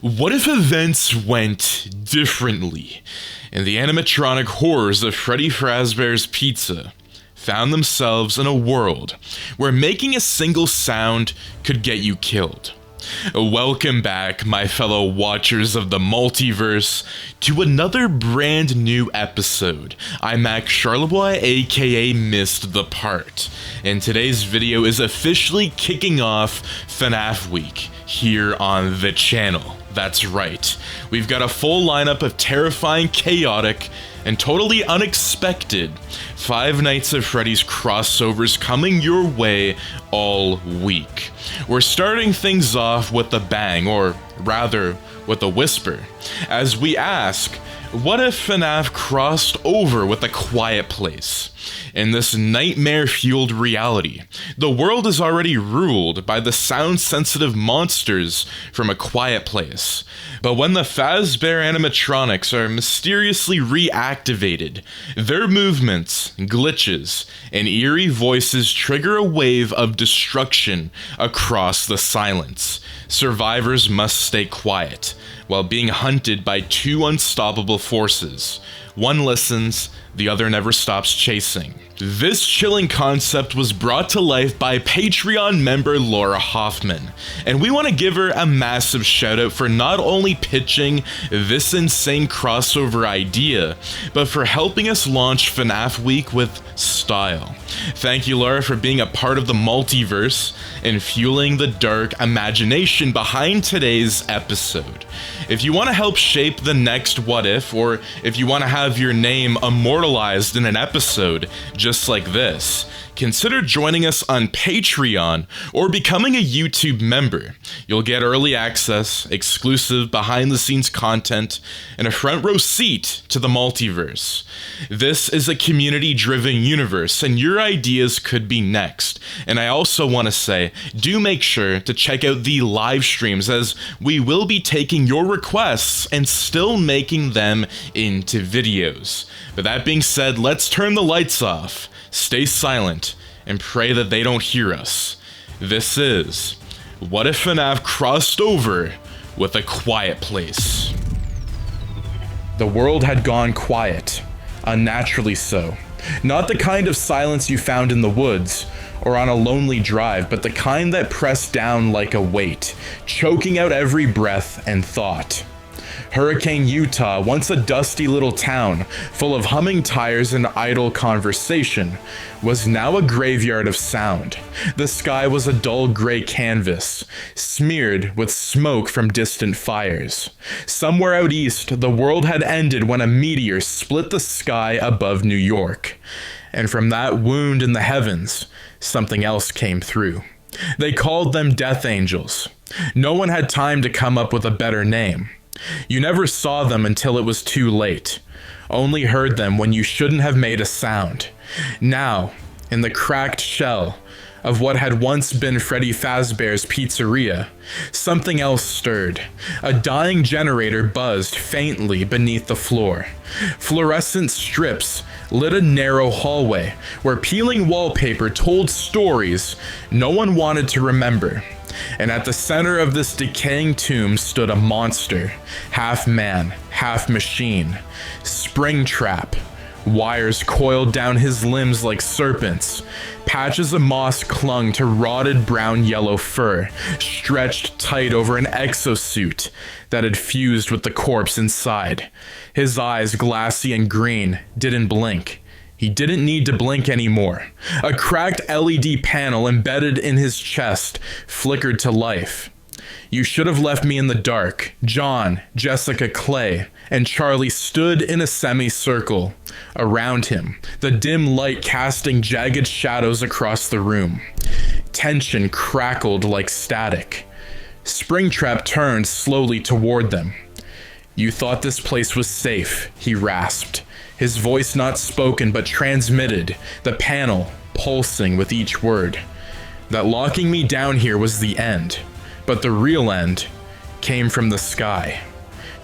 What if events went differently, and the animatronic horrors of Freddy Fazbear's Pizza found themselves in a world where making a single sound could get you killed? Welcome back, my fellow watchers of the multiverse, to another brand new episode. I'm Max Charlebois, aka MissedThePart, and today's video is officially kicking off FNAF week here on the channel. That's right, we've got a full lineup of terrifying, chaotic, and totally unexpected Five Nights at Freddy's crossovers coming your way all week. We're starting things off with a bang, or rather, with a whisper, as we ask, what if FNAF crossed over with A Quiet Place? In this nightmare-fueled reality, the world is already ruled by the sound-sensitive monsters from A Quiet Place. But when the Fazbear animatronics are mysteriously reactivated, their movements, glitches, and eerie voices trigger a wave of destruction across the silence. Survivors must stay quiet, while being hunted by two unstoppable forces. One listens, the other never stops chasing. This chilling concept was brought to life by Patreon member Laura Hoffman, and we want to give her a massive shout out for not only pitching this insane crossover idea, but for helping us launch FNAF Week with style. Thank you, Laura, for being a part of the multiverse and fueling the dark imagination behind today's episode. If you want to help shape the next What If, or if you want to have your name immortalized in an episode just like this, consider joining us on Patreon or becoming a YouTube member. You'll get early access, exclusive behind-the-scenes content, and a front row seat to the multiverse. This is a community-driven universe, and your ideas could be next. And I also want to say, do make sure to check out the live streams, as we will be taking your requests and still making them into videos. But that being said, let's turn the lights off, stay silent, and pray that they don't hear us. This is What If FNAF Crossed Over with A Quiet Place. The world had gone quiet, unnaturally so. Not the kind of silence you found in the woods or on a lonely drive, but the kind that pressed down like a weight, choking out every breath and thought. Hurricane, Utah, once a dusty little town full of humming tires and idle conversation, was now a graveyard of sound. The sky was a dull gray canvas, smeared with smoke from distant fires. Somewhere out east, the world had ended when a meteor split the sky above New York. And from that wound in the heavens, something else came through. They called them Death Angels. No one had time to come up with a better name. You never saw them until it was too late, only heard them when you shouldn't have made a sound. Now, in the cracked shell of what had once been Freddy Fazbear's Pizzeria, something else stirred. A dying generator buzzed faintly beneath the floor. Fluorescent strips lit a narrow hallway where peeling wallpaper told stories no one wanted to remember. And at the center of this decaying tomb stood a monster, half man, half machine. Springtrap. Wires coiled down his limbs like serpents. Patches of moss clung to rotted brown-yellow fur, stretched tight over an exosuit that had fused with the corpse inside. His eyes, glassy and green, didn't blink. He didn't need to blink anymore. A cracked LED panel embedded in his chest flickered to life. You should have left me in the dark. John, Jessica, Clay, and Charlie stood in a semicircle around him, the dim light casting jagged shadows across the room. Tension crackled like static. Springtrap turned slowly toward them. You thought this place was safe, he rasped. His voice not spoken but transmitted, the panel pulsing with each word. That locking me down here was the end, but the real end came from the sky.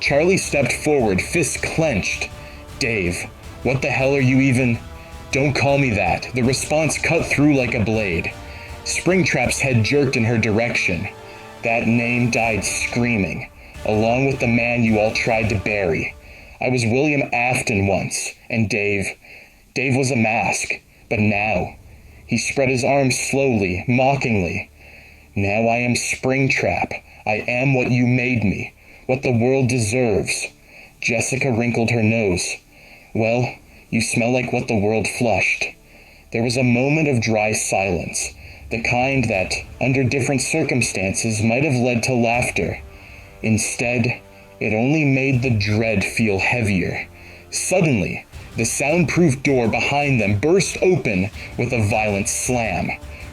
Charlie stepped forward, fists clenched. Dave, what the hell are you even? Don't call me that. The response cut through like a blade. Springtrap's head jerked in her direction. That name died screaming. along with the man you all tried to bury. I was William Afton once, and Dave was a mask, but now, he spread his arms slowly, mockingly. Now I am Springtrap. I am what you made me, what the world deserves. Jessica wrinkled her nose. Well, you smell like what the world flushed. There was a moment of dry silence, the kind that, under different circumstances, might have led to laughter. Instead, it only made the dread feel heavier. Suddenly, the soundproof door behind them burst open with a violent slam.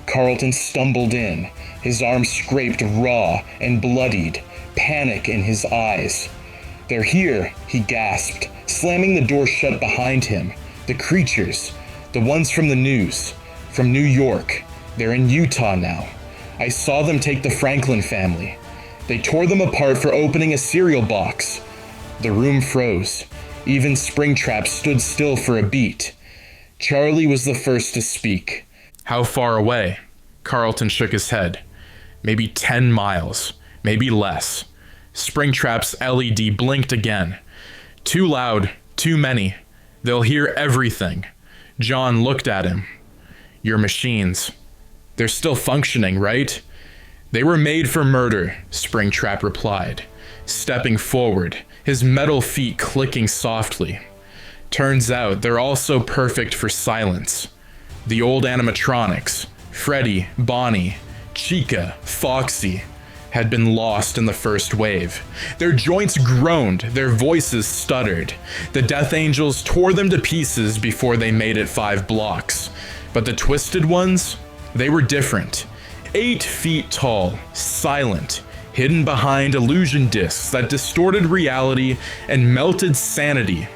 Carlton stumbled in, his arm scraped raw and bloodied, panic in his eyes. "They're here," he gasped, slamming the door shut behind him. "The creatures, the ones from the news, from New York. They're in Utah now. I saw them take the Franklin family. They tore them apart for opening a cereal box." The room froze. Even Springtrap stood still for a beat. Charlie was the first to speak. "How far away?" Carlton shook his head. "Maybe 10 miles, maybe less." Springtrap's LED blinked again. "Too loud, too many. They'll hear everything." John looked at him. "Your machines, they're still functioning, right?" "They were made for murder," Springtrap replied, stepping forward, his metal feet clicking softly. "Turns out they're also perfect for silence. The old animatronics, Freddy, Bonnie, Chica, Foxy, had been lost in the first wave. Their joints groaned, their voices stuttered. The Death Angels tore them to pieces before they made it 5 blocks. But the Twisted Ones, they were different. 8 feet tall, silent, hidden behind illusion discs that distorted reality and melted sanity.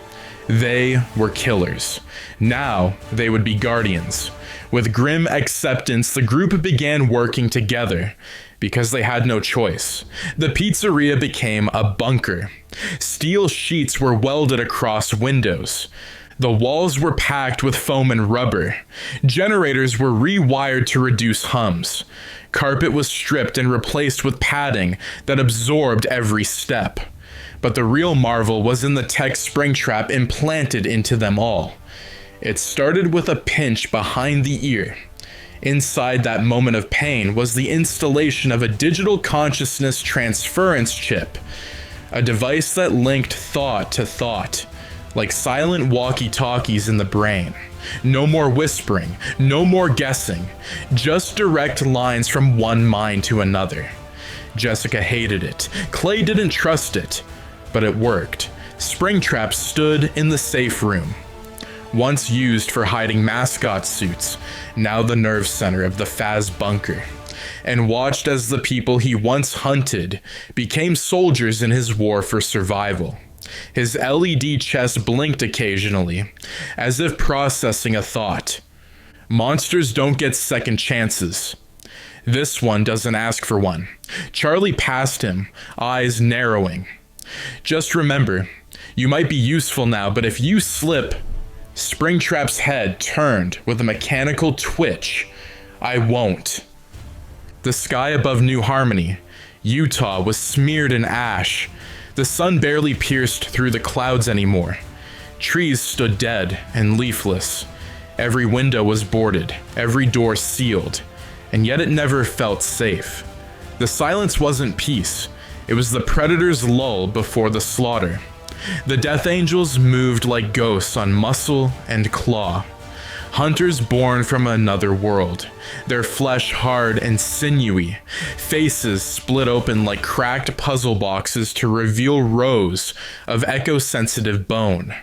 They were killers. Now they would be guardians. With grim acceptance, the group began working together because they had no choice. The pizzeria became a bunker. Steel sheets were welded across windows. The walls were packed with foam and rubber. Generators were rewired to reduce hums. Carpet was stripped and replaced with padding that absorbed every step. But the real marvel was in the tech Springtrap implanted into them all. It started with a pinch behind the ear. Inside that moment of pain was the installation of a digital consciousness transference chip, a device that linked thought to thought, like silent walkie-talkies in the brain. No more whispering, no more guessing, just direct lines from one mind to another. Jessica hated it. Clay didn't trust it, but it worked. Springtrap stood in the safe room, once used for hiding mascot suits, now the nerve center of the Faz bunker, and watched as the people he once hunted became soldiers in his war for survival. His LED chest blinked occasionally, as if processing a thought. Monsters don't get second chances. This one doesn't ask for one. Charlie passed him, eyes narrowing. "Just remember, you might be useful now, but if you slip..." Springtrap's head turned with a mechanical twitch. "I won't." The sky above New Harmony, Utah, was smeared in ash. The sun barely pierced through the clouds anymore. Trees stood dead and leafless. Every window was boarded, every door sealed, and yet it never felt safe. The silence wasn't peace. It was the predator's lull before the slaughter. The Death Angels moved like ghosts on muscle and claw. Hunters born from another world, their flesh hard and sinewy, faces split open like cracked puzzle boxes to reveal rows of echo-sensitive bone.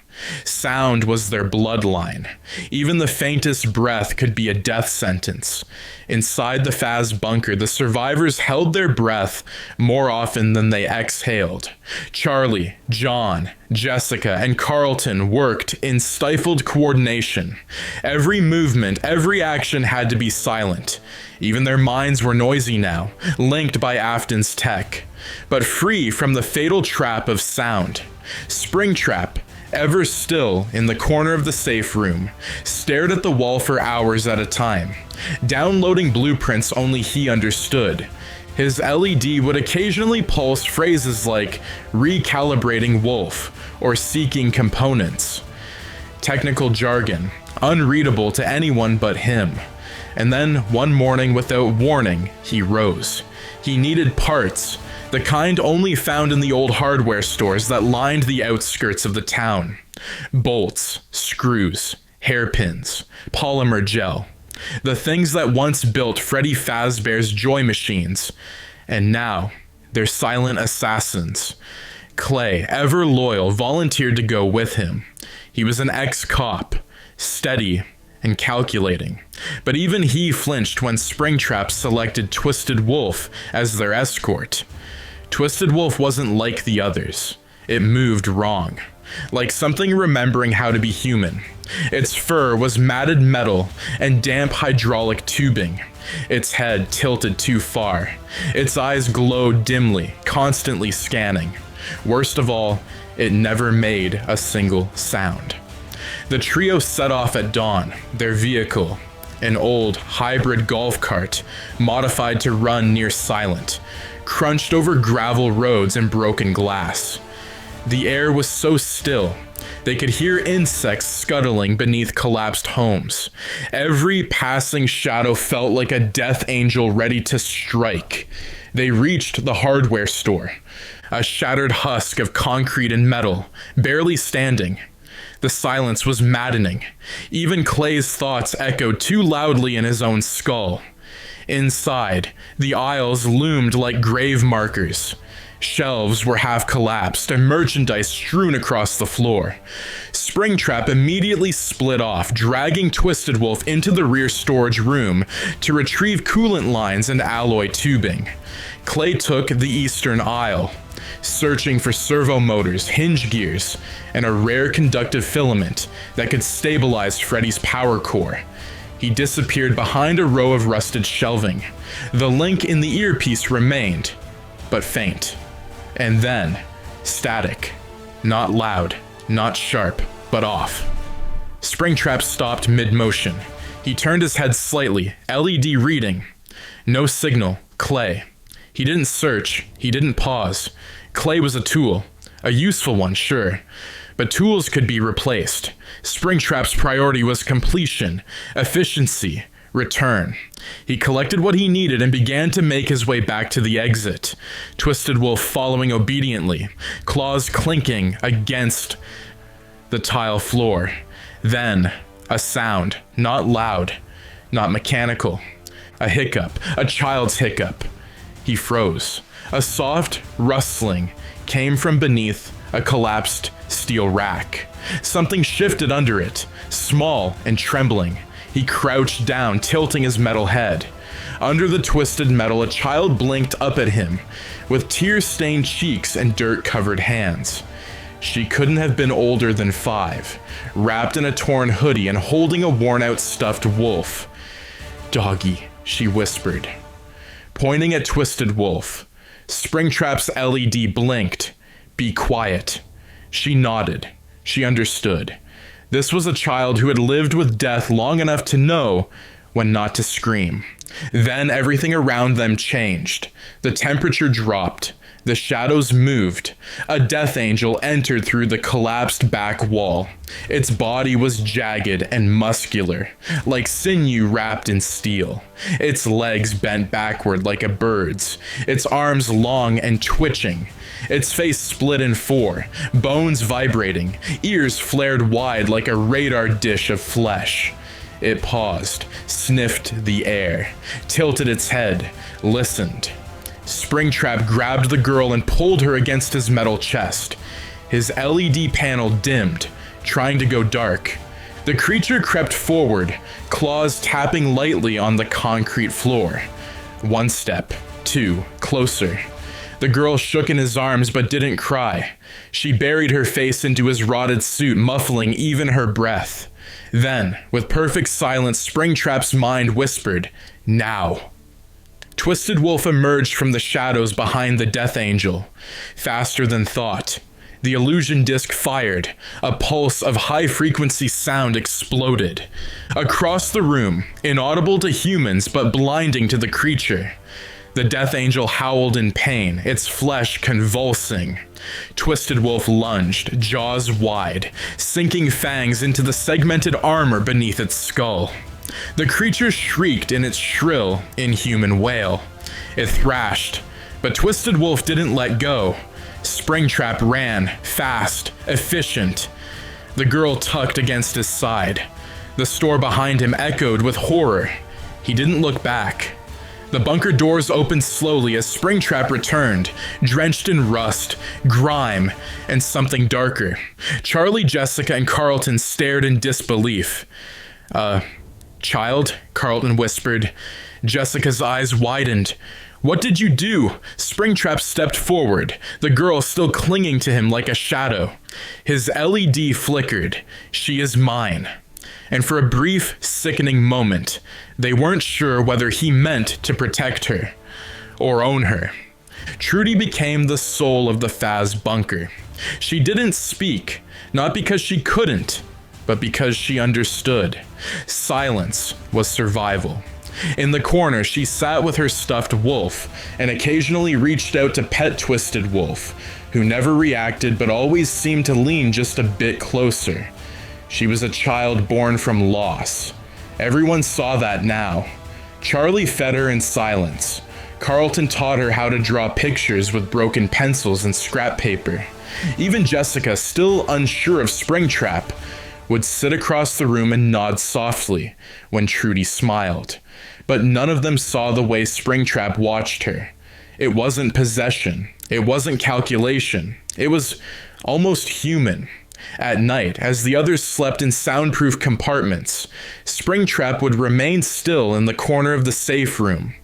Sound was their bloodline. Even the faintest breath could be a death sentence. Inside the Faz bunker, the survivors held their breath more often than they exhaled. Charlie, John, Jessica, and Carlton worked in stifled coordination. Every movement, every action had to be silent. Even their minds were noisy now, linked by Afton's tech, but free from the fatal trap of sound. Springtrap, ever still in the corner of the safe room, stared at the wall for hours at a time, downloading blueprints only he understood. His LED would occasionally pulse phrases like recalibrating wolf or seeking components. Technical jargon, unreadable to anyone but him. And then, one morning without warning, he rose. He needed parts, the kind only found in the old hardware stores that lined the outskirts of the town. Bolts, screws, hairpins, polymer gel. The things that once built Freddy Fazbear's joy machines. And now, they're silent assassins. Clay, ever loyal, volunteered to go with him. He was an ex-cop, steady and calculating. But even he flinched when Springtrap selected Twisted Wolf as their escort. Twisted Wolf wasn't like the others. It moved wrong. Like something remembering how to be human. Its fur was matted metal and damp hydraulic tubing. Its head tilted too far. Its eyes glowed dimly, constantly scanning. Worst of all, it never made a single sound. The trio set off at dawn, their vehicle, an old hybrid golf cart, modified to run near silent, crunched over gravel roads and broken glass. The air was so still, they could hear insects scuttling beneath collapsed homes. Every passing shadow felt like a death angel ready to strike. They reached the hardware store, a shattered husk of concrete and metal, barely standing. The silence was maddening. Even Clay's thoughts echoed too loudly in his own skull. Inside, the aisles loomed like grave markers. Shelves were half collapsed and merchandise strewn across the floor. Springtrap immediately split off, dragging Twisted Wolf into the rear storage room to retrieve coolant lines and alloy tubing. Clay took the eastern aisle, searching for servo motors, hinge gears, and a rare conductive filament that could stabilize Freddy's power core. He disappeared behind a row of rusted shelving. The link in the earpiece remained, but faint. And then, static. Not loud, not sharp, but off. Springtrap stopped mid-motion. He turned his head slightly, LED reading. No signal, Clay. He didn't search, he didn't pause. Clay was a tool. A useful one, sure. But tools could be replaced. Springtrap's priority was completion, efficiency, return. He collected what he needed and began to make his way back to the exit. Twisted Wolf following obediently, claws clinking against the tile floor. Then, a sound, not loud, not mechanical. A hiccup, a child's hiccup. He froze. A soft rustling came from beneath a collapsed steel rack. Something shifted under it, small and trembling. He crouched down, tilting his metal head. Under the twisted metal, a child blinked up at him, with tear-stained cheeks and dirt-covered hands. She couldn't have been older than 5, wrapped in a torn hoodie and holding a worn-out stuffed wolf. "Doggy," she whispered, pointing at Twisted Wolf. Springtrap's LED blinked. "Be quiet." She nodded. She understood. This was a child who had lived with death long enough to know when not to scream. Then everything around them changed. The temperature dropped. The shadows moved. A death angel entered through the collapsed back wall. Its body was jagged and muscular, like sinew wrapped in steel. Its legs bent backward like a bird's, its arms long and twitching. Its face split in 4, bones vibrating, ears flared wide like a radar dish of flesh. It paused, sniffed the air, tilted its head, listened. Springtrap grabbed the girl and pulled her against his metal chest. His LED panel dimmed, trying to go dark. The creature crept forward, claws tapping lightly on the concrete floor. 1 step, 2, closer. The girl shook in his arms but didn't cry. She buried her face into his rotted suit, muffling even her breath. Then, with perfect silence, Springtrap's mind whispered, "Now." Twisted Wolf emerged from the shadows behind the Death Angel. Faster than thought. The illusion disc fired. A pulse of high-frequency sound exploded. Across the room, inaudible to humans but blinding to the creature. The Death Angel howled in pain, its flesh convulsing. Twisted Wolf lunged, jaws wide, sinking fangs into the segmented armor beneath its skull. The creature shrieked in its shrill, inhuman wail. It thrashed, but Twisted Wolf didn't let go. Springtrap ran, fast, efficient. The girl tucked against his side. The store behind him echoed with horror. He didn't look back. The bunker doors opened slowly as Springtrap returned, drenched in rust, grime, and something darker. Charlie, Jessica, and Carlton stared in disbelief. Child, Carlton whispered. Jessica's eyes widened. What did you do? Springtrap stepped forward, the girl still clinging to him like a shadow. His LED flickered. She is mine. And for a brief, sickening moment, they weren't sure whether he meant to protect her or own her. Trudy became the soul of the Faz bunker. She didn't speak, not because she couldn't, but because she understood. Silence was survival. In the corner, she sat with her stuffed wolf and occasionally reached out to pet Twisted Wolf, who never reacted but always seemed to lean just a bit closer. She was a child born from loss. Everyone saw that now. Charlie fed her in silence. Carlton taught her how to draw pictures with broken pencils and scrap paper. Even Jessica, still unsure of Springtrap, would sit across the room and nod softly when Trudy smiled. But none of them saw the way Springtrap watched her. It wasn't possession. It wasn't calculation. It was almost human. At night, as the others slept in soundproof compartments, Springtrap would remain still in the corner of the safe room,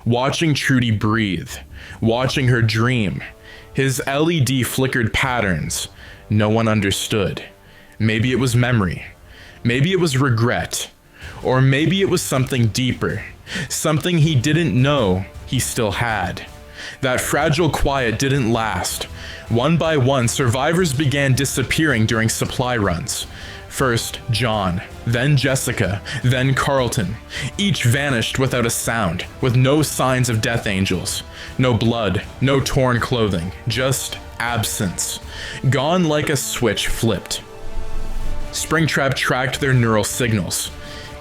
watching Trudy breathe, watching her dream. His LED flickered patterns. No one understood. Maybe it was memory. Maybe it was regret. Or maybe it was something deeper. Something he didn't know he still had. That fragile quiet didn't last. One by one, survivors began disappearing during supply runs. First, John, then Jessica, then Carlton. Each vanished without a sound, with no signs of Death Angels. No blood, no torn clothing, just absence. Gone like a switch flipped. Springtrap tracked their neural signals,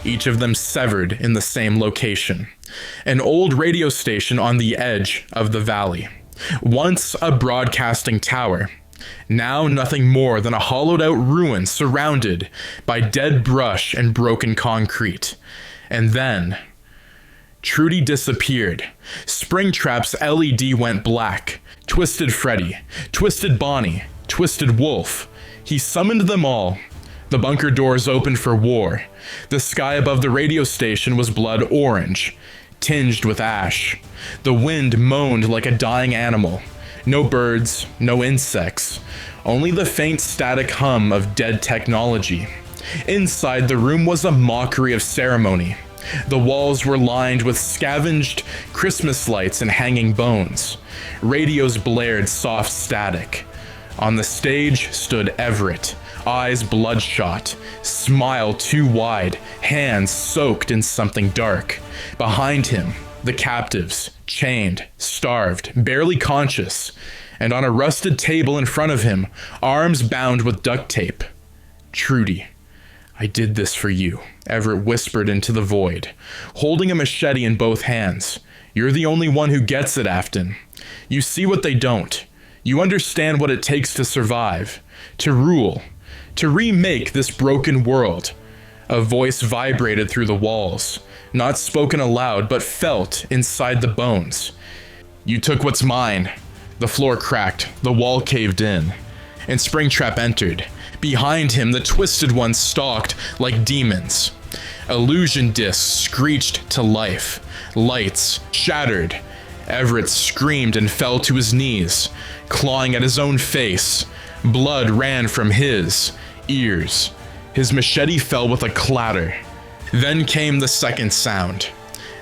each of them severed in the same location. An old radio station on the edge of the valley. Once a broadcasting tower. Now nothing more than a hollowed-out ruin surrounded by dead brush and broken concrete. And then Trudy disappeared. Springtrap's LED went black. Twisted Freddy, Twisted Bonnie, Twisted Wolf. He summoned them all. The bunker doors opened for war. The sky above the radio station was blood orange, tinged with ash. The wind moaned like a dying animal. No birds, no insects, only the faint static hum of dead technology. Inside, the room was a mockery of ceremony. The walls were lined with scavenged Christmas lights and hanging bones. Radios blared soft static. On the stage stood Everett, eyes bloodshot, smile too wide, hands soaked in something dark. Behind him, the captives, chained, starved, barely conscious, and on a rusted table in front of him, arms bound with duct tape. Trudy, I did this for you, Everett whispered into the void, holding a machete in both hands. You're the only one who gets it, Afton. You see what they don't. You understand what it takes to survive, to rule, to remake this broken world. A voice vibrated through the walls, not spoken aloud, but felt inside the bones. You took what's mine. The floor cracked, the wall caved in, and Springtrap entered. Behind him, the Twisted Ones stalked like demons. Illusion discs screeched to life. Lights shattered. Everett screamed and fell to his knees, clawing at his own face. Blood ran from his ears. His machete fell with a clatter. Then came the second sound,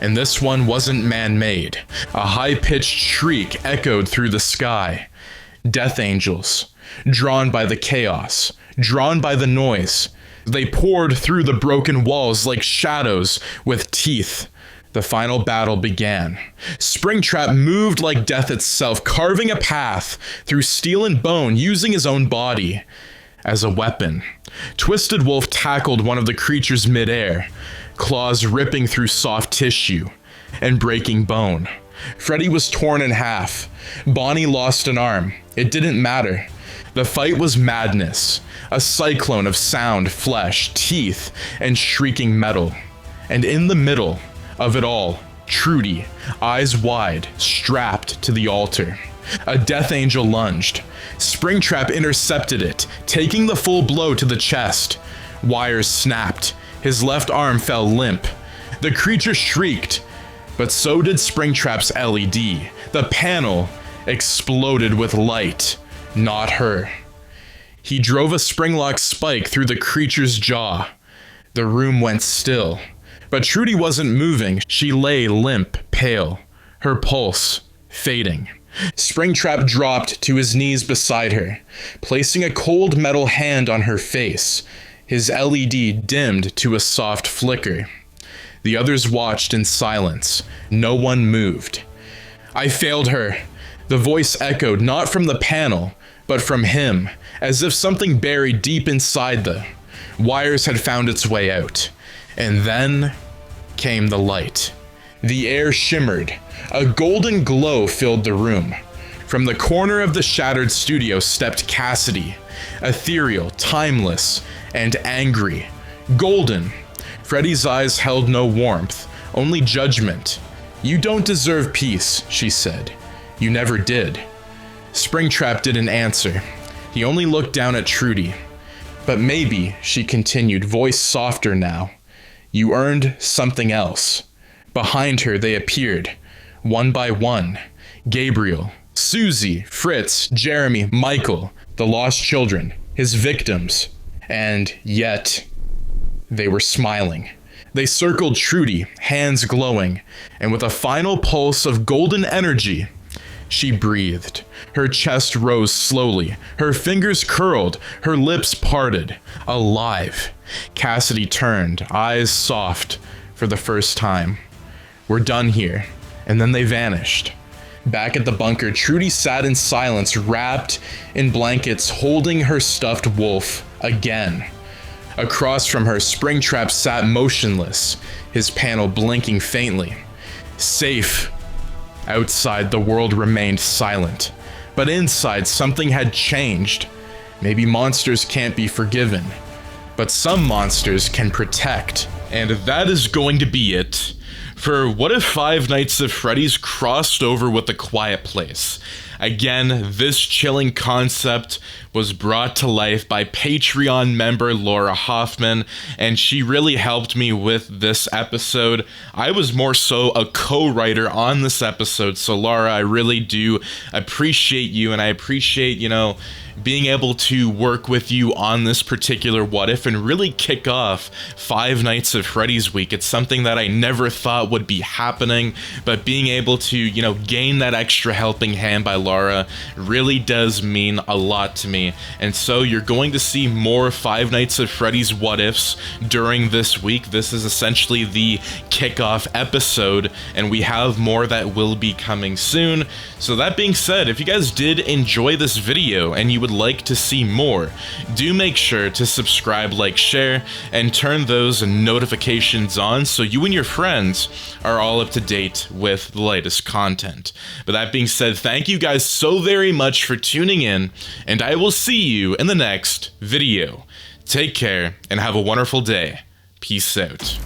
and this one wasn't man-made. A high-pitched shriek echoed through the sky. Death Angels, drawn by the chaos, drawn by the noise. They poured through the broken walls like shadows with teeth. The final battle began. Springtrap moved like death itself, carving a path through steel and bone using his own body as a weapon. Twisted Wolf tackled one of the creatures midair, claws ripping through soft tissue and breaking bone. Freddy was torn in half. Bonnie lost an arm. It didn't matter. The fight was madness, a cyclone of sound, flesh, teeth, and shrieking metal. And in the middle of it all, Trudy, eyes wide, strapped to the altar. A death angel lunged. Springtrap intercepted it, taking the full blow to the chest. Wires snapped. His left arm fell limp. The creature shrieked, but so did Springtrap's LED. The panel exploded with light, not her. He drove a springlock spike through the creature's jaw. The room went still. But Trudy wasn't moving. She lay limp, pale, her pulse fading. Springtrap dropped to his knees beside her, placing a cold metal hand on her face. His LED dimmed to a soft flicker. The others watched in silence. No one moved. "I failed her." The voice echoed not from the panel, but from him, as if something buried deep inside the wires had found its way out. And then came the light. The air shimmered. A golden glow filled the room. From the corner of the shattered studio stepped Cassidy, ethereal, timeless, and angry. Golden. Freddy's eyes held no warmth, only judgment. "You don't deserve peace," she said. "You never did." Springtrap didn't answer. He only looked down at Trudy. "But maybe," she continued, voice softer now, "you earned something else." Behind her they appeared, one by one. Gabriel, Susie, Fritz, Jeremy, Michael, the lost children, his victims. And yet, they were smiling. They circled Trudy, hands glowing, and with a final pulse of golden energy, she breathed. Her chest rose slowly, her fingers curled, her lips parted. Alive. Cassidy turned, eyes soft, for the first time. "We're done here." And then they vanished. Back at the bunker, Trudy sat in silence, wrapped in blankets, holding her stuffed wolf again. Across from her, Springtrap sat motionless, his panel blinking faintly. Safe. Outside, the world remained silent. But inside, something had changed. Maybe monsters can't be forgiven, but some monsters can protect. And that is going to be it for What If Five Nights at Freddy's crossed over with A Quiet Place. Again, this chilling concept was brought to life by Patreon member Laura Hoffman, and she really helped me with this episode. I was more so a co-writer on this episode, so Laura, I really do appreciate you, and I appreciate, being able to work with you on this particular What If and really kick off Five Nights at Freddy's week. It's something that I never thought would be happening, but being able to, gain that extra helping hand by Laura really does mean a lot to me. And so you're going to see more Five Nights at Freddy's What Ifs during this week. This is essentially the kickoff episode, and we have more that will be coming soon. So that being said, if you guys did enjoy this video and you would like to see more, do make sure to subscribe, like, share, and turn those notifications on so you and your friends are all up to date with the latest content. But that being said, thank you guys so very much for tuning in, and I will see you in the next video. Take care and have a wonderful day. Peace out.